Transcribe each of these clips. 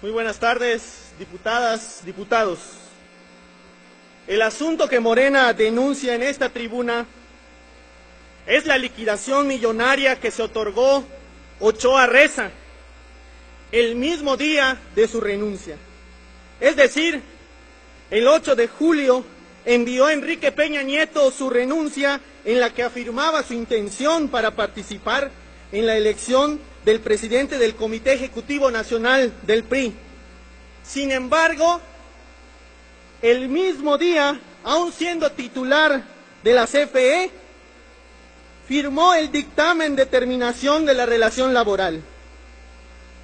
Muy buenas tardes, diputadas, diputados. El asunto que Morena denuncia en esta tribuna es la liquidación millonaria que se otorgó Ochoa Reza el mismo día de su renuncia. Es decir, el 8 de julio envió Enrique Peña Nieto su renuncia en la que afirmaba su intención para participar en la elección del presidente del Comité Ejecutivo Nacional del PRI. Sin embargo, el mismo día, aún siendo titular de la CFE, firmó el dictamen de terminación de la relación laboral.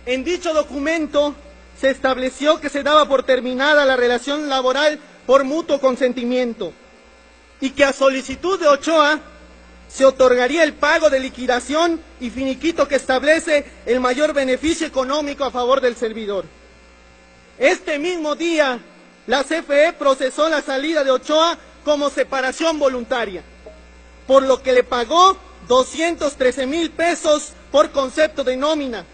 En dicho documento se estableció que se daba por terminada la relación laboral por mutuo consentimiento y que a solicitud de Ochoa se otorgaría el pago de liquidación y finiquito que establece el mayor beneficio económico a favor del servidor. Este mismo día, la CFE procesó la salida de Ochoa como separación voluntaria, por lo que le pagó 213,000 pesos por concepto de nómina,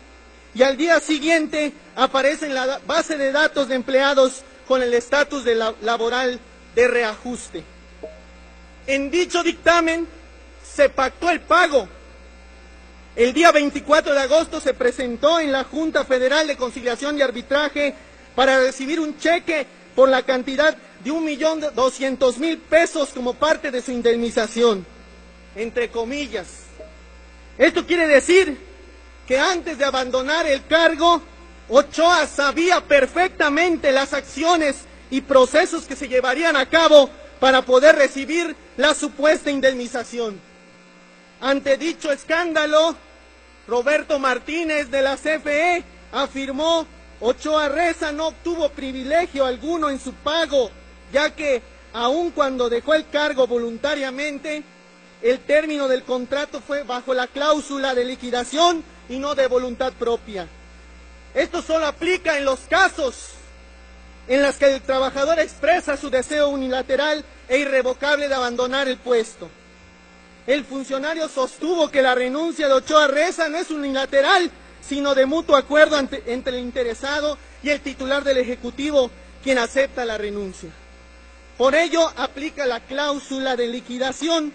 y al día siguiente aparece en la base de datos de empleados con el estatus de laboral de reajuste. En dicho dictamen se pactó el pago. El día 24 de agosto se presentó en la Junta Federal de Conciliación y Arbitraje para recibir un cheque por la cantidad de 1,200,000 pesos como parte de su indemnización, entre comillas. Esto quiere decir que antes de abandonar el cargo, Ochoa sabía perfectamente las acciones y procesos que se llevarían a cabo para poder recibir la supuesta indemnización. Ante dicho escándalo, Roberto Martínez de la CFE afirmó: Ochoa Reza no obtuvo privilegio alguno en su pago, ya que aun cuando dejó el cargo voluntariamente, el término del contrato fue bajo la cláusula de liquidación y no de voluntad propia. Esto solo aplica en los casos en los que el trabajador expresa su deseo unilateral e irrevocable de abandonar el puesto. El funcionario sostuvo que la renuncia de Ochoa Reza no es unilateral, sino de mutuo acuerdo entre el interesado y el titular del Ejecutivo, quien acepta la renuncia. Por ello, aplica la cláusula de liquidación.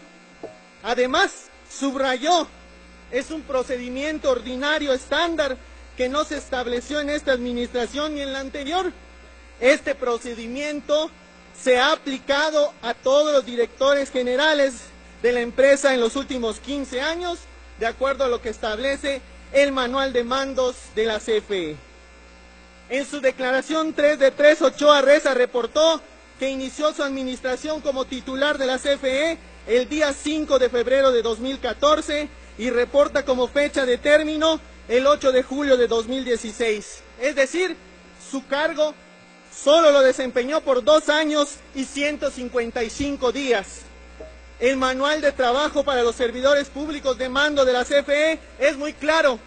Además, subrayó, es un procedimiento ordinario estándar que no se estableció en esta administración ni en la anterior. Este procedimiento se ha aplicado a todos los directores generales de la empresa en los últimos 15 años, de acuerdo a lo que establece el manual de mandos de la CFE. En su declaración 3 de 3, Ochoa Reza reportó que inició su administración como titular de la CFE el día 5 de febrero de 2014 y reporta como fecha de término el 8 de julio de 2016. Es decir, su cargo solo lo desempeñó por 2 años y 155 días. El manual de trabajo para los servidores públicos de mando de la CFE es muy claro.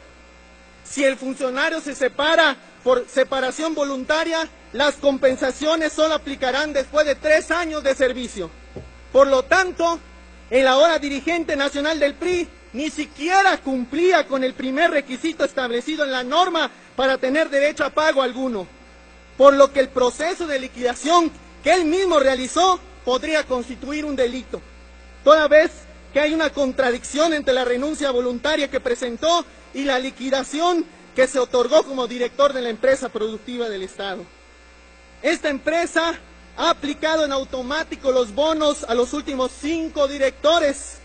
Si el funcionario se separa por separación voluntaria, las compensaciones solo aplicarán después de 3 años de servicio. Por lo tanto, el ahora dirigente nacional del PRI ni siquiera cumplía con el primer requisito establecido en la norma para tener derecho a pago alguno, por lo que el proceso de liquidación que él mismo realizó podría constituir un delito, toda vez que hay una contradicción entre la renuncia voluntaria que presentó y la liquidación que se otorgó como director de la empresa productiva del Estado. Esta empresa ha aplicado en automático los bonos a los últimos 5 directores,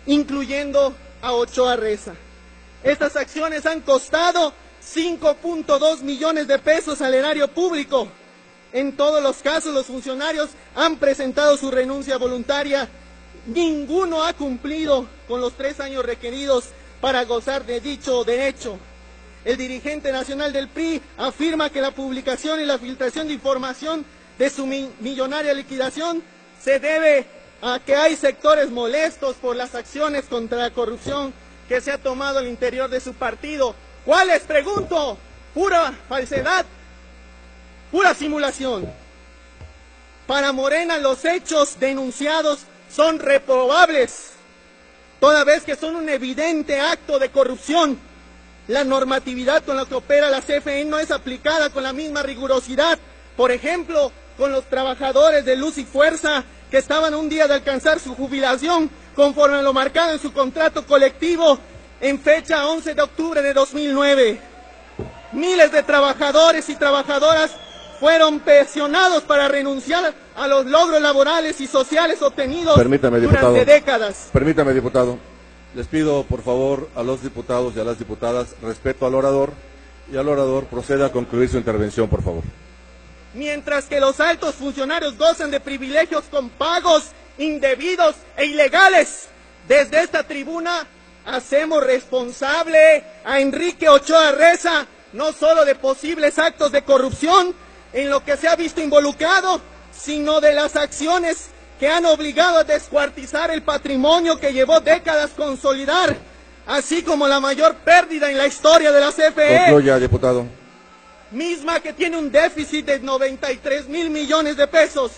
incluyendo a Ochoa Reza. Estas acciones han costado 5.2 millones de pesos al erario público. En todos los casos, los funcionarios han presentado su renuncia voluntaria. Ninguno ha cumplido con los 3 años requeridos para gozar de dicho derecho. El dirigente nacional del PRI afirma que la publicación y la filtración de información de su millonaria liquidación se debe a que hay sectores molestos por las acciones contra la corrupción que se ha tomado al interior de su partido. ¿Cuáles? Pregunto. Pura falsedad, pura simulación. Para Morena, los hechos denunciados son reprobables, toda vez que son un evidente acto de corrupción. la normatividad con la que opera la CFE no es aplicada con la misma rigurosidad. Por ejemplo, con los trabajadores de Luz y Fuerza que estaban a un día de alcanzar su jubilación conforme a lo marcado en su contrato colectivo en fecha 11 de octubre de 2009. Miles de trabajadores y trabajadoras fueron presionados para renunciar a los logros laborales y sociales obtenidos durante décadas. Permítame, diputado. Les pido, por favor, a los diputados y a las diputadas respeto al orador, y al orador proceda a concluir su intervención, por favor. Mientras que los altos funcionarios gozan de privilegios con pagos indebidos e ilegales, desde esta tribuna hacemos responsable a Enrique Ochoa Reza no solo de posibles actos de corrupción en lo que se ha visto involucrado, sino de las acciones que han obligado a descuartizar el patrimonio que llevó décadas consolidar, así como la mayor pérdida en la historia de la CFE. Concluya, diputado. Misma que tiene un déficit de 93.000 millones de pesos.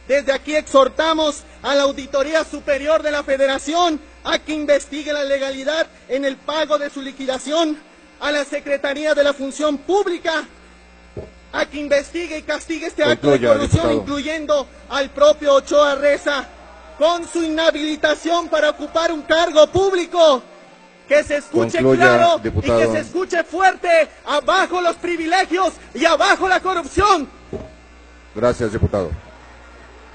Desde aquí exhortamos a la Auditoría Superior de la Federación a que investigue la legalidad en el pago de su liquidación, a la Secretaría de la Función Pública a que investigue y castigue este acto de corrupción, diputado, incluyendo al propio Ochoa Reza, con su inhabilitación para ocupar un cargo público. Que se escuche claro, diputado, y que se escuche fuerte: abajo los privilegios y abajo la corrupción. Gracias, diputado.